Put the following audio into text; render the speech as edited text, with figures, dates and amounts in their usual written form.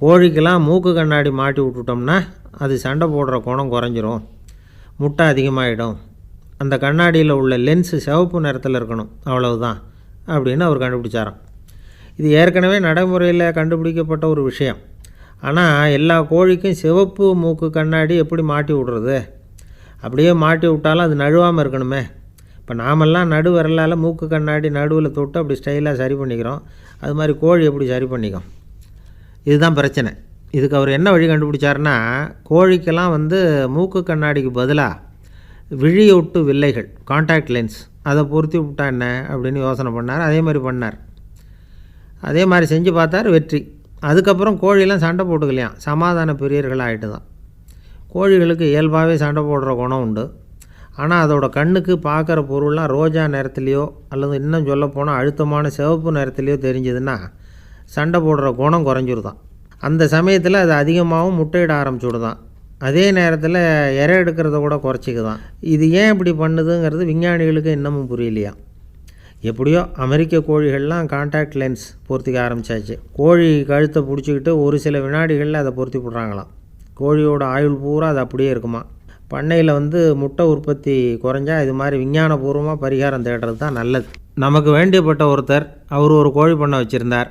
கோழிக்கெல்லாம் மூக்கு கண்ணாடி மாட்டி விட்டுட்டோம்னா அது சண்டை போடுற குணம் குறைஞ்சிரும், முட்டை அதிகமாகிடும், அந்த கண்ணாடியில் உள்ள லென்ஸு சிவப்பு நிறத்தில் இருக்கணும், அவ்வளவுதான் அப்படின்னு அவர் கண்டுபிடிச்சாராம். இது ஏற்கனவே நடைமுறையில் கண்டுபிடிக்கப்பட்ட ஒரு விஷயம். ஆனால் எல்லா கோழிக்கும் சிவப்பு மூக்கு கண்ணாடி எப்படி மாட்டி விட்றது? அப்படியே மாட்டி விட்டாலும் அது நழுவாமல் இருக்கணுமே. இப்போ நாமெல்லாம் நடு விரலால் மூக்கு கண்ணாடி நடுவில் தொட்டு அப்படி ஸ்டைலாக சரி பண்ணிக்கிறோம். அது மாதிரி கோழி எப்படி சரி பண்ணிக்கும்? இதுதான் பிரச்சனை. இதுக்கு அவர் என்ன வழி கண்டுபிடிச்சாருன்னா, கோழிக்கெல்லாம் மூக்கு கண்ணாடிக்கு பதிலாக விழியொட்டு வில்லைகள், காண்டாக்ட் லென்ஸ், அதை பொருத்தி விட்டா என்ன அப்படின்னு யோசனை பண்ணார். அதே மாதிரி பண்ணார். அதே மாதிரி செஞ்சு பார்த்தார், வெற்றி. அதுக்கப்புறம் கோழியெல்லாம் சண்டை போட்டுக்கலையாம், சமாதான பிரியர்கள் ஆகிட்டு தான். கோழிகளுக்கு இயல்பாகவே சண்டை போடுற குணம் உண்டு. ஆனால் அதோட கண்ணுக்கு பார்க்குற பொருள்லாம் ரோஜா நிறத்துலையோ அல்லது இன்னும் சொல்லப்போனால் அழுத்தமான சிவப்பு நிறத்துலையோ தெரிஞ்சதுன்னா சண்டை போடுற குணம் குறைஞ்சிருதான். அந்த சமயத்தில் அது அதிகமாகவும் முட்டையிட ஆரம்பிச்சுடுதான். அதே நேரத்தில் இறை எடுக்கிறத கூட குறைச்சிக்குதான். இது ஏன் இப்படி பண்ணுதுங்கிறது விஞ்ஞானிகளுக்கு இன்னமும் புரியலையா. எப்படியோ அமெரிக்க கோழிகள்லாம் காண்டாக்ட் லென்ஸ் பொருத்திக்க ஆரம்பித்தாச்சு. கோழி கழுத்தை பிடிச்சிக்கிட்டு ஒரு சில வினாடிகளில் அதை பொருத்தி விட்றாங்களாம். கோழியோட ஆயுள் பூரா அது அப்படியே இருக்குமா. பண்ணையில் முட்டை உற்பத்தி குறைஞ்சா இது மாதிரி விஞ்ஞானபூர்வமாக பரிகாரம் தேடுறது தான் நல்லது. நமக்கு வேண்டியப்பட்ட ஒருத்தர், அவர் ஒரு கோழி பண்ணை வச்சுருந்தார்.